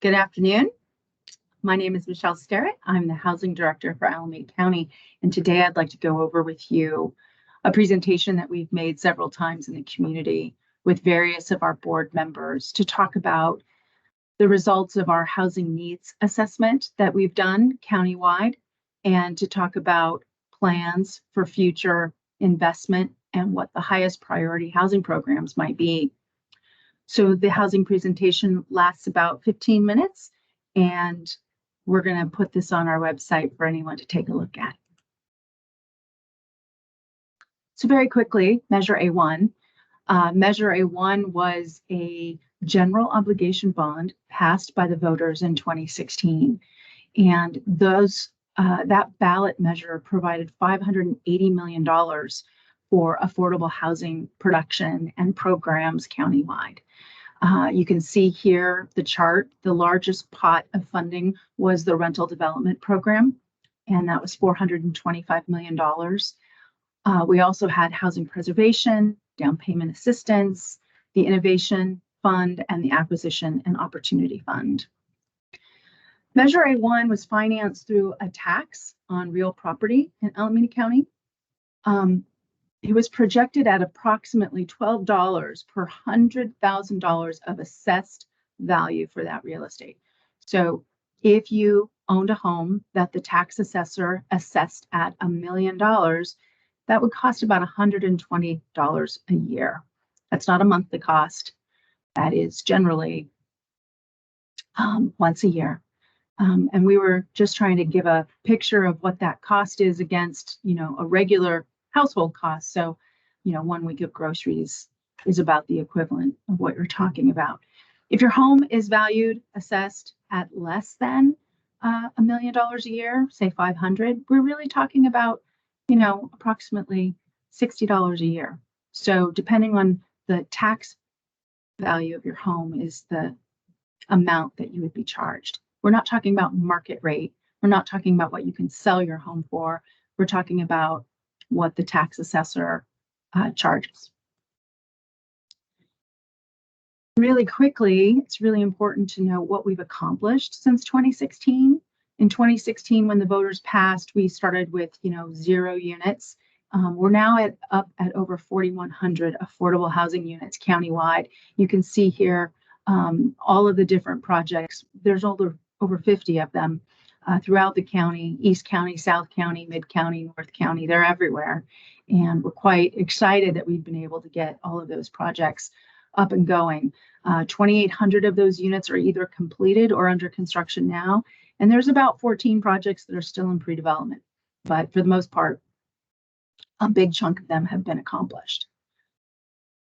Good afternoon. My name is Michelle Sterrett. I'm the Housing Director for Alameda County, and today I'd like to go over with you a presentation that we've made several times in the community with various of our board members to talk about the results of our housing needs assessment that we've done countywide, and to talk about plans for future investment and what the highest priority housing programs might be. So the housing presentation lasts about 15 minutes, and we're going to put this on our website for anyone to take a look at. So very quickly, Measure A1. Measure A1 was a general obligation bond passed by the voters in 2016. And that ballot measure provided $580 million for affordable housing production and programs countywide. You can see here the chart. The largest pot of funding was the rental development program, and that was $425 million. We also had housing preservation, down payment assistance, the innovation fund, and the acquisition and opportunity fund. Measure A1 was financed through a tax on real property in Alameda County. It was projected at approximately $12 per $100,000 of assessed value for that real estate. So if you owned a home that the tax assessor assessed at $1 million, that would cost about $120 a year. That's not a monthly cost. That is generally once a year. And we were just trying to give a picture of what that cost is against, a regular household cost. So, 1 week of groceries is about the equivalent of what you're talking about. If your home is assessed at less than $1 million a year, say 500, we're really talking about, approximately $60 a year. So depending on the tax value of your home is the amount that you would be charged. We're not talking about market rate. We're not talking about what you can sell your home for. We're talking about what the tax assessor charges. Really quickly, it's really important to know what we've accomplished since 2016. In 2016, when the voters passed, we started with 0 units. We're now up at over 4,100 affordable housing units countywide. You can see here all of the different projects. There's over 50 of them throughout the county, East County, South County, Mid County, North County. They're everywhere. And we're quite excited that we've been able to get all of those projects up and going. 2,800 of those units are either completed or under construction now. And there's about 14 projects that are still in pre-development. But for the most part, a big chunk of them have been accomplished.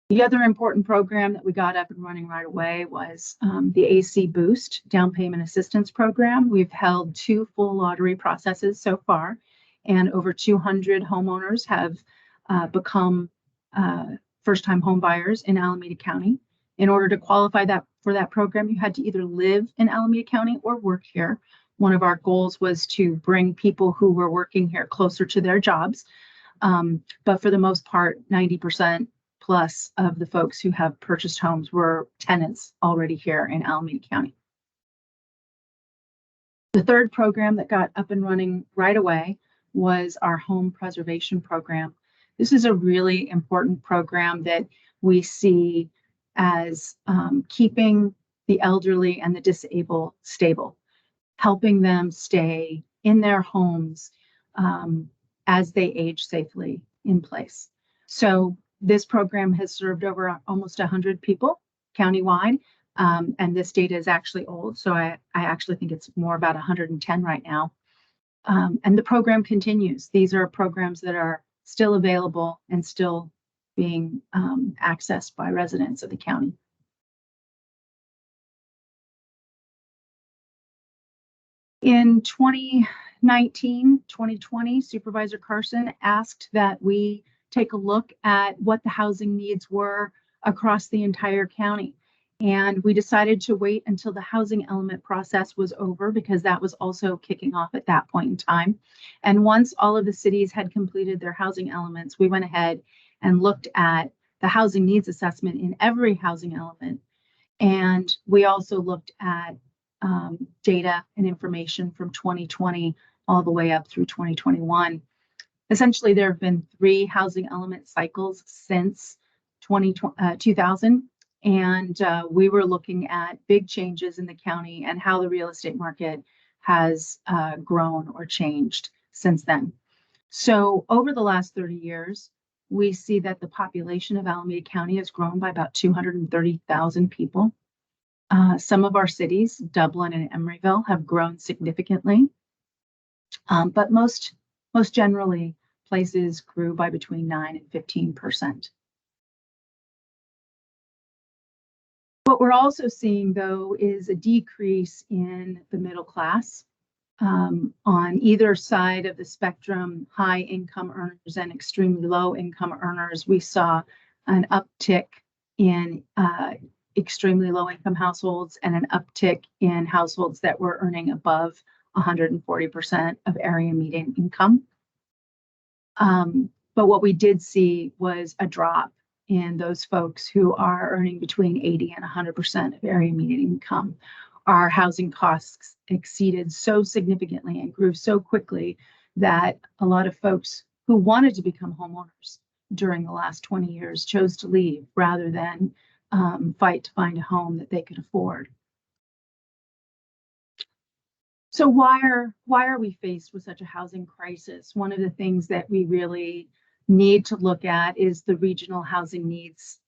The other important program that we got up and running right away was the AC Boost down payment assistance program. We've held 2 full lottery processes so far, and over 200 homeowners have become first-time home buyers in Alameda County. In order to qualify for that program, you had to either live in Alameda County or work here. One of our goals was to bring people who were working here closer to their jobs. But for the most part, 90% plus of the folks who have purchased homes were tenants already here in Alameda County. The third program that got up and running right away was our home preservation program. This is a really important program that we see as keeping the elderly and the disabled stable, helping them stay in their homes as they age safely in place. So this program has served over almost 100 people countywide, and this data is actually old, so I actually think it's more about 110 right now. And the program continues. These are programs that are still available and still being accessed by residents of the county. In 2019, 2020, Supervisor Carson asked that we take a look at what the housing needs were across the entire county. And we decided to wait until the housing element process was over because that was also kicking off at that point in time. And once all of the cities had completed their housing elements, we went ahead and looked at the housing needs assessment in every housing element. And we also looked at data and information from 2020 all the way up through 2021. Essentially, there have been 3 housing element cycles since 2000, and we were looking at big changes in the county and how the real estate market has grown or changed since then. So over the last 30 years, we see that the population of Alameda County has grown by about 230,000 people. Some of our cities, Dublin and Emeryville, have grown significantly, but most generally, places grew by between 9 and 15%. What we're also seeing, though, is a decrease in the middle class. On either side of the spectrum, high income earners and extremely low income earners, we saw an uptick in extremely low income households and an uptick in households that were earning above 140% of area median income. But what we did see was a drop in those folks who are earning between 80 and 100% of area median income. Our housing costs exceeded so significantly and grew so quickly that a lot of folks who wanted to become homeowners during the last 20 years chose to leave rather than fight to find a home that they could afford. So why are we faced with such a housing crisis? One of the things that we really need to look at is the regional housing needs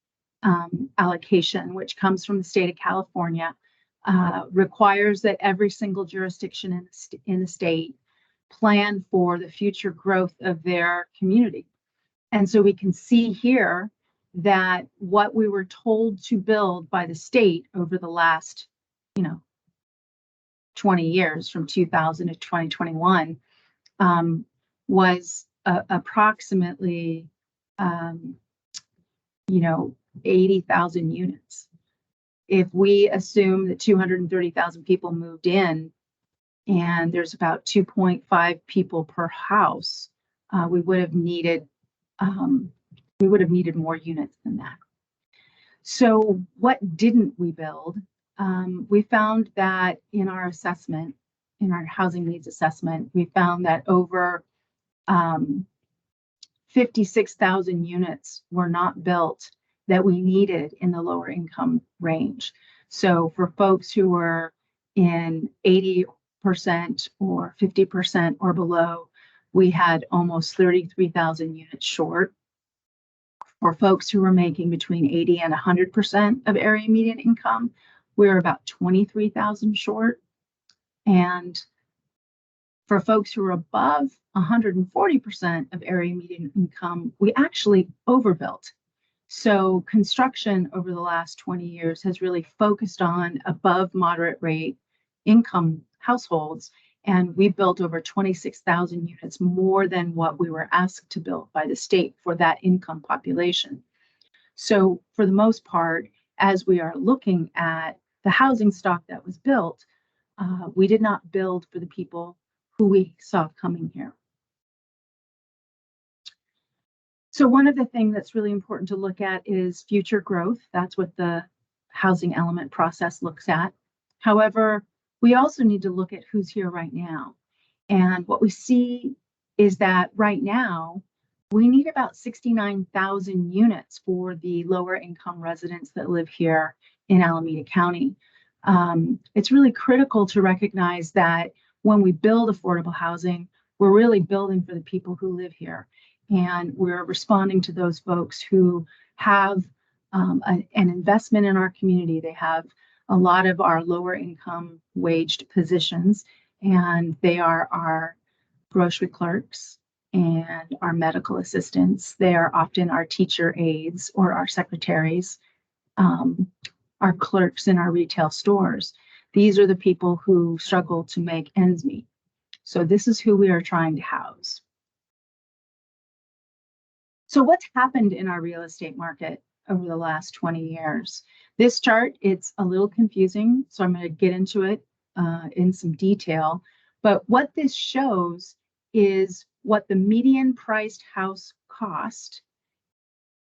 allocation, which comes from the state of California. Requires that every single jurisdiction in the state plan for the future growth of their community. And so we can see here that what we were told to build by the state over the last, 20 years from 2000 to 2021 was approximately, 80,000 units. If we assume that 230,000 people moved in and there's about 2.5 people per house, we would have needed more units than that. So what didn't we build? We found that in our assessment, in our housing needs assessment, we found that over 56,000 units were not built that we needed in the lower income range. So for folks who were in 80% or 50% or below, we had almost 33,000 units short. For folks who were making between 80 and 100% of area median income, we were about 23,000 short. And for folks who are above 140% of area median income, we actually overbuilt. So construction over the last 20 years has really focused on above moderate rate income households, and we built over 26,000 units more than what we were asked to build by the state for that income population. So for the most part, as we are looking at the housing stock that was built, we did not build for the people who we saw coming here. So one of the things that's really important to look at is future growth. That's what the housing element process looks at. However, we also need to look at who's here right now. And what we see is that right now, we need about 69,000 units for the lower income residents that live here in Alameda County. It's really critical to recognize that when we build affordable housing, we're really building for the people who live here. And we're responding to those folks who have an investment in our community. They have a lot of our lower income waged positions, and they are our grocery clerks and our medical assistants. They are often our teacher aides or our secretaries, our clerks in our retail stores. These are the people who struggle to make ends meet. So this is who we are trying to house. So what's happened in our real estate market over the last 20 years? This chart, it's a little confusing, so I'm going to get into it in some detail. But what this shows is what the median priced house cost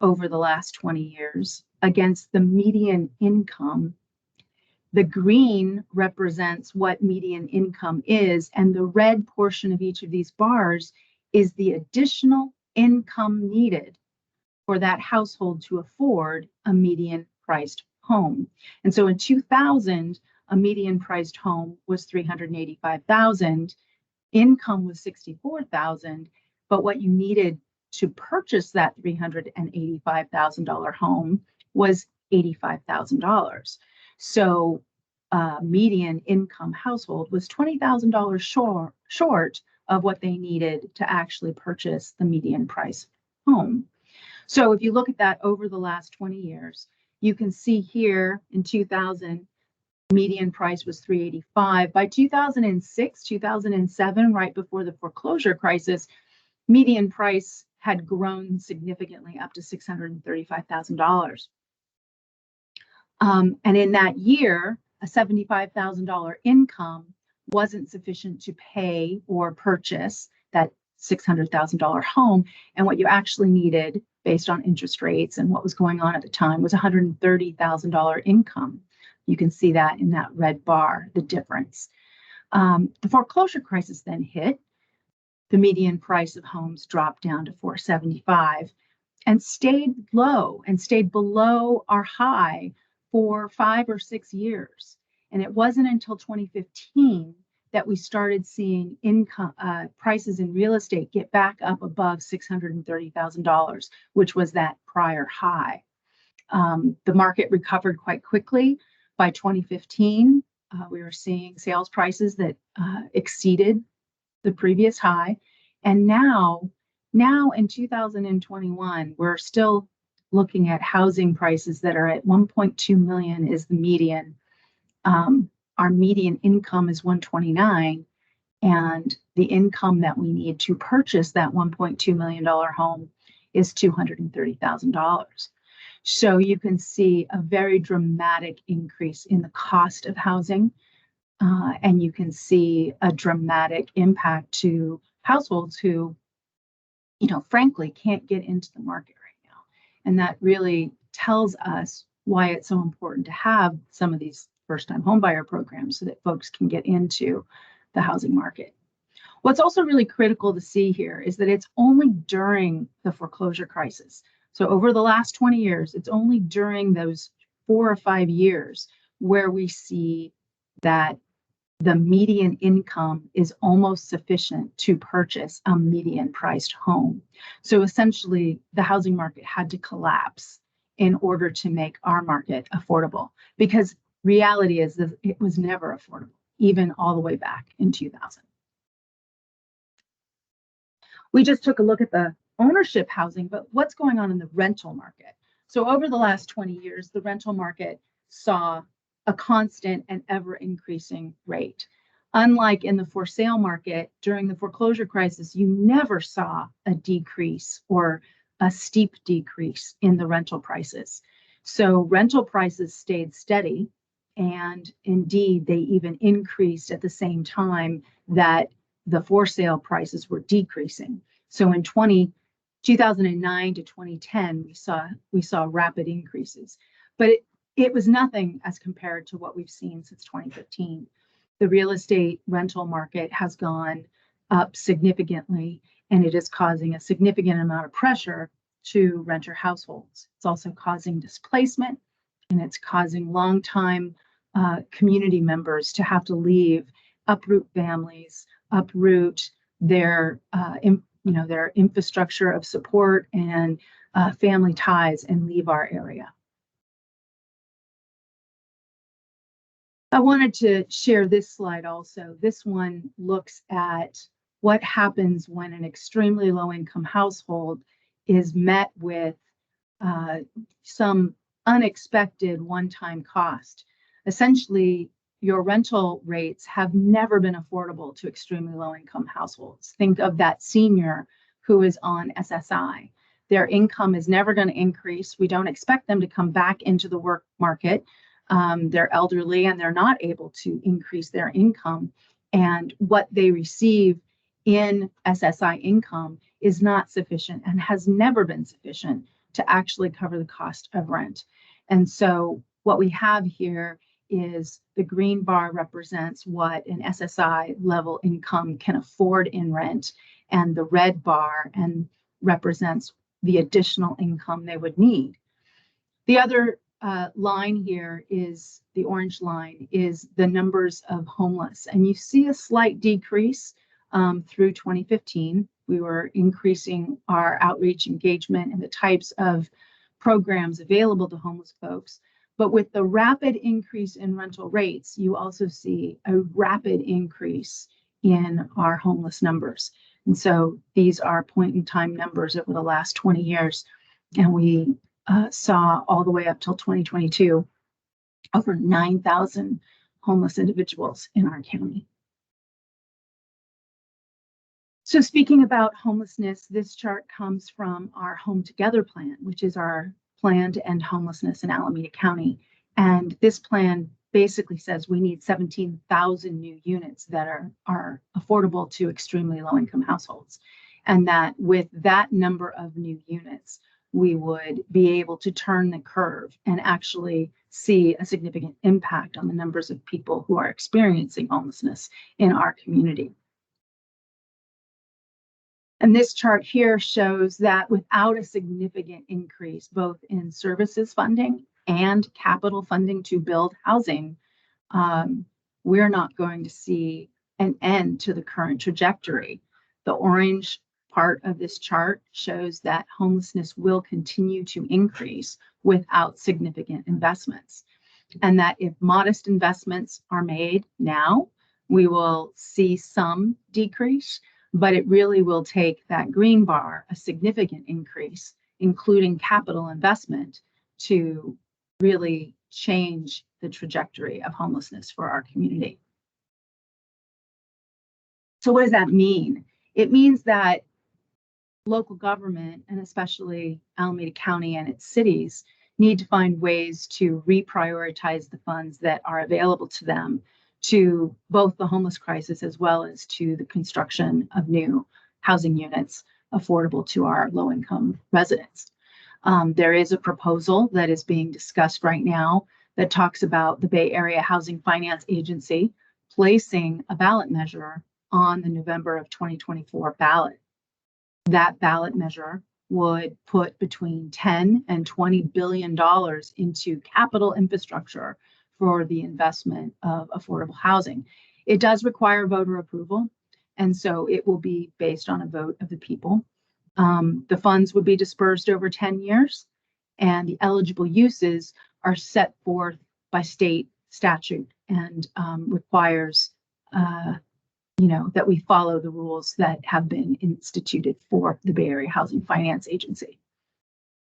over the last 20 years against the median income The green represents what median income is, and the red portion of each of these bars is the additional income needed for that household to afford a median priced home. And so in 2000, a median priced home was $385,000, income was $64,000, but what you needed to purchase that $385,000 home was $85,000. So median income household was $20,000 short of what they needed to actually purchase the median price home. So if you look at that over the last 20 years, you can see here in 2000, median price was $385,000. By 2006, 2007, right before the foreclosure crisis, median price had grown significantly up to $635,000. And in that year, a $75,000 income wasn't sufficient to pay or purchase that $600,000 home. And what you actually needed, based on interest rates and what was going on at the time, was $130,000 income. You can see that in that red bar, the difference. The foreclosure crisis then hit. The median price of homes dropped down to $475,000 and stayed low and stayed below our high for 5 or 6 years. And it wasn't until 2015 that we started seeing income prices in real estate get back up above $630,000, which was that prior high. The market recovered quite quickly. By 2015, we were seeing sales prices that exceeded the previous high. And now in 2021, we're still looking at housing prices that are at 1.2 million is the median. Our median income is 129, and the income that we need to purchase that $1.2 million home is $230,000. So you can see a very dramatic increase in the cost of housing, and you can see a dramatic impact to households who, frankly, can't get into the market right now. And that really tells us why it's so important to have some of these first-time homebuyer programs so that folks can get into the housing market. What's also really critical to see here is that it's only during the foreclosure crisis. So over the last 20 years, it's only during those 4 or 5 years where we see that the median income is almost sufficient to purchase a median priced home. So essentially, the housing market had to collapse in order to make our market affordable, because reality is that it was never affordable, even all the way back in 2000. We just took a look at the ownership housing, but what's going on in the rental market? So over the last 20 years, the rental market saw a constant and ever increasing rate. Unlike in the for sale market, during the foreclosure crisis, you never saw a decrease or a steep decrease in the rental prices. So rental prices stayed steady, and indeed, they even increased at the same time that the for sale prices were decreasing. So in 2009 to 2010, we saw rapid increases, but it was nothing as compared to what we've seen since 2015. The real estate rental market has gone up significantly, and it is causing a significant amount of pressure to renter households. It's also causing displacement, and it's causing long-time community members to have to leave, uproot families, uproot their their infrastructure of support and family ties, and leave our area. I wanted to share this slide also. This one looks at what happens when an extremely low-income household is met with some unexpected one-time cost. Essentially, your rental rates have never been affordable to extremely low-income households. Think of that senior who is on SSI. Their income is never going to increase. We don't expect them to come back into the work market. They're elderly and they're not able to increase their income. And what they receive in SSI income is not sufficient and has never been sufficient to actually cover the cost of rent. And so what we have here is the green bar represents what an SSI level income can afford in rent, and the red bar represents the additional income they would need. The other line here is the orange line is the numbers of homeless, and you see a slight decrease through 2015. We were increasing our outreach engagement and the types of programs available to homeless folks. But with the rapid increase in rental rates, you also see a rapid increase in our homeless numbers. And so these are point in time numbers over the last 20 years. And we saw all the way up till 2022, over 9,000 homeless individuals in our county. So speaking about homelessness, this chart comes from our Home Together plan, which is our plan to end homelessness in Alameda County. And this plan basically says we need 17,000 new units that are affordable to extremely low-income households. And that with that number of new units, we would be able to turn the curve and actually see a significant impact on the numbers of people who are experiencing homelessness in our community. And this chart here shows that without a significant increase, both in services funding and capital funding to build housing, we're not going to see an end to the current trajectory. The orange part of this chart shows that homelessness will continue to increase without significant investments. And that if modest investments are made now, we will see some decrease, but it really will take that green bar, a significant increase, including capital investment, to really change the trajectory of homelessness for our community. So what does that mean? It means that local government, and especially Alameda County and its cities, need to find ways to reprioritize the funds that are available to them to both the homeless crisis as well as to the construction of new housing units affordable to our low-income residents. There is a proposal that is being discussed right now that talks about the Bay Area Housing Finance Agency placing a ballot measure on the November of 2024 ballot. That ballot measure would put between $10 and $20 billion into capital infrastructure for the investment of affordable housing. It does require voter approval, and so it will be based on a vote of the people. The funds would be dispersed over 10 years, and the eligible uses are set forth by state statute and requires that we follow the rules that have been instituted for the Bay Area Housing Finance Agency.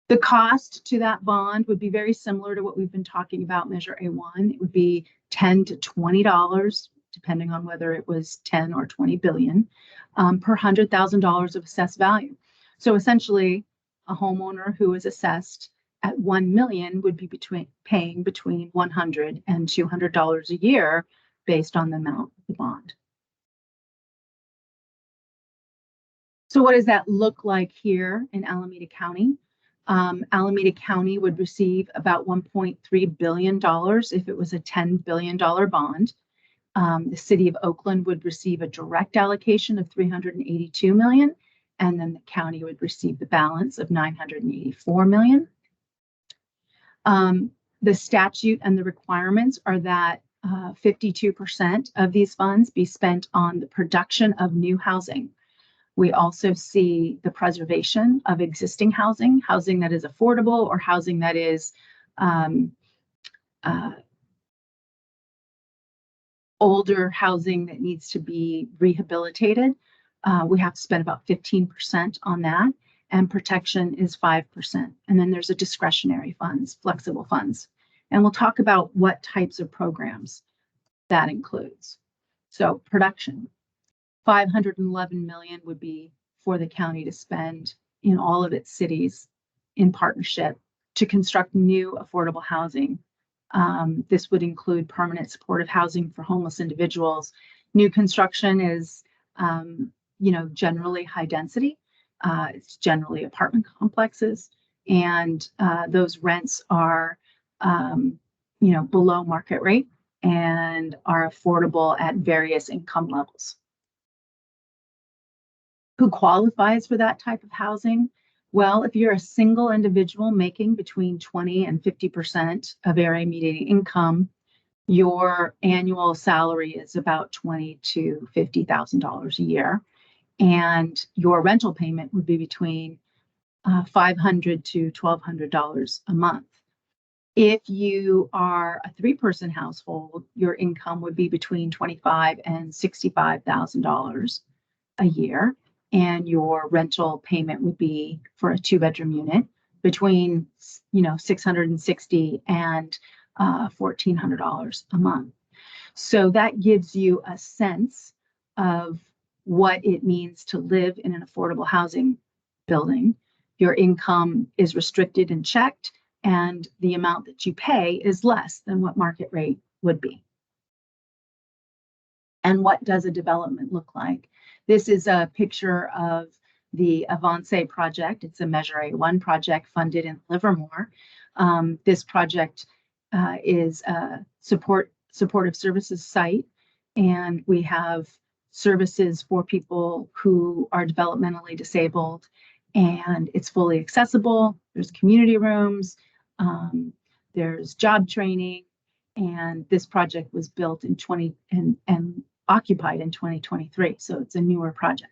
The cost to that bond would be very similar to what we've been talking about, Measure A1. It would be $10 to $20, depending on whether it was 10 or 20 billion, per $100,000 of assessed value. So essentially, a homeowner who is assessed at 1 million would be paying between $100 and $200 a year based on the amount of the bond. So what does that look like here in Alameda County? Alameda County would receive about $1.3 billion if it was a $10 billion bond. The city of Oakland would receive a direct allocation of $382 million, and then the county would receive the balance of $984 million. The statute and the requirements are that 52% of these funds be spent on the production of new housing. We also see the preservation of existing housing that is affordable or housing that is older housing that needs to be rehabilitated. We have to spend about 15% on that, and protection is 5%. And then there's a discretionary funds, flexible funds. And we'll talk about what types of programs that includes. So production. 511 million would be for the county to spend in all of its cities in partnership to construct new affordable housing. This would include permanent supportive housing for homeless individuals. New construction is, generally high density. It's generally apartment complexes, and those rents are, below market rate. and are affordable at various income levels. Who qualifies for that type of housing? Well, if you're a single individual making between 20 and 50% of area median income, your annual salary is about $20,000 to $50,000 a year, and your rental payment would be between $500 to $1,200 a month. If you are a three-person household, your income would be between $25,000 and $65,000 a year, and your rental payment would be for a two-bedroom unit between $660 and $1,400 a month. So that gives you a sense of what it means to live in an affordable housing building. Your income is restricted and checked, and the amount that you pay is less than what market rate would be. And what does a development look like? This is a picture of the Avance project. It's a Measure A1 project funded in Livermore. This project is a supportive services site, and we have services for people who are developmentally disabled, and it's fully accessible. There's community rooms, there's job training, and this project was built in and occupied in 2023, so it's a newer project.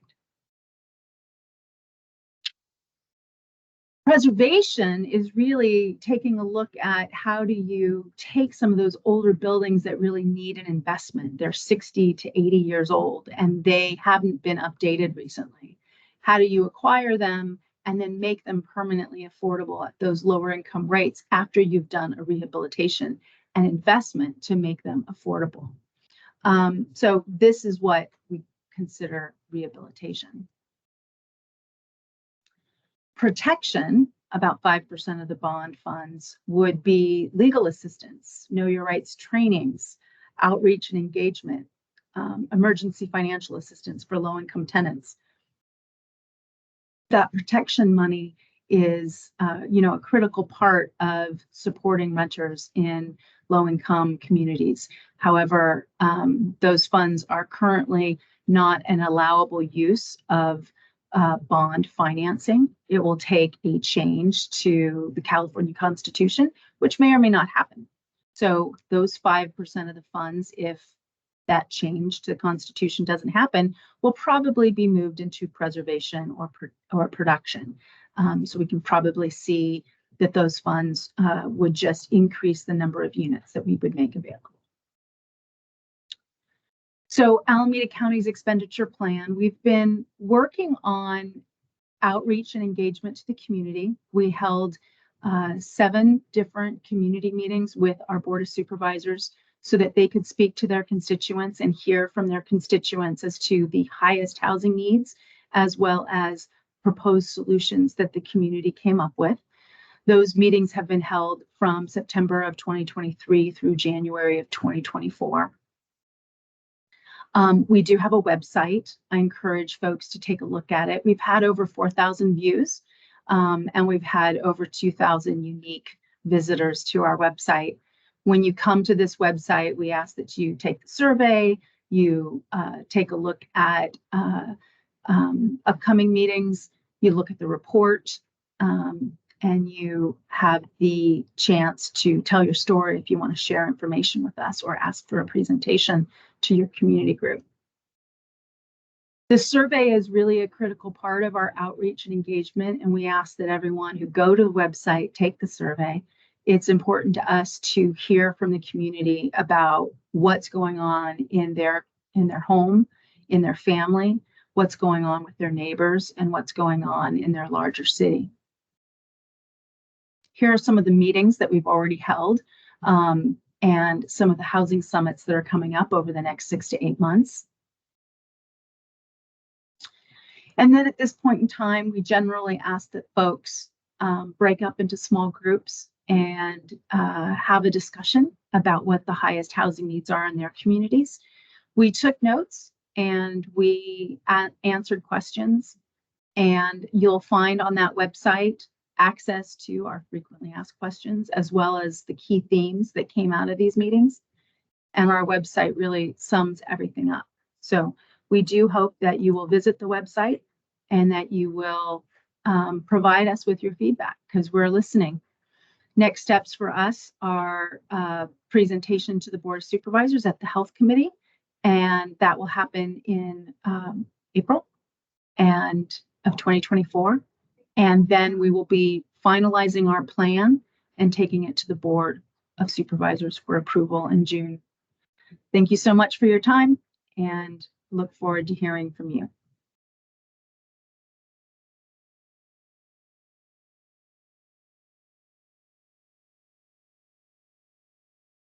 Preservation is really taking a look at how do you take some of those older buildings that really need an investment. They're 60 to 80 years old and they haven't been updated recently. How do you acquire them and then make them permanently affordable at those lower income rates after you've done a rehabilitation and investment to make them affordable? So this is what we consider rehabilitation. Protection, about 5% of the bond funds, would be legal assistance, know your rights trainings, outreach and engagement, emergency financial assistance for low-income tenants. That protection money is, a critical part of supporting renters in low-income communities. However, those funds are currently not an allowable use of bond financing. It will take a change to the California Constitution, which may or may not happen. So those 5% of the funds, if that change to the Constitution doesn't happen, will probably be moved into preservation or production. So we can probably see that those funds would just increase the number of units that we would make available. So Alameda County's expenditure plan, we've been working on outreach and engagement to the community. We held 7 different community meetings with our Board of Supervisors so that they could speak to their constituents and hear from their constituents as to the highest housing needs, as well as proposed solutions that the community came up with. Those meetings have been held from September of 2023 through January of 2024. We do have a website. I encourage folks to take a look at it. We've had over 4,000 views, and we've had over 2,000 unique visitors to our website. When you come to this website, we ask that you take the survey, you take a look at upcoming meetings, you look at the report, and you have the chance to tell your story if you want to share information with us or ask for a presentation to your community group. The survey is really a critical part of our outreach and engagement, and we ask that everyone who go to the website take the survey. It's important to us to hear from the community about what's going on in their home, in their family, what's going on with their neighbors, and what's going on in their larger city. Here are some of the meetings that we've already held and some of the housing summits that are coming up over the next 6 to 8 months. And then at this point in time, we generally ask that folks break up into small groups and have a discussion about what the highest housing needs are in their communities. We took notes and we answered questions, and you'll find on that website access to our frequently asked questions, as well as the key themes that came out of these meetings. and our website really sums everything up. So we do hope that you will visit the website and that you will provide us with your feedback, because we're listening. Next steps for us are presentation to the Board of Supervisors at the Health Committee, and that will happen in April of 2024. And then we will be finalizing our plan and taking it to the Board of Supervisors for approval in June. Thank you so much for your time, and look forward to hearing from you.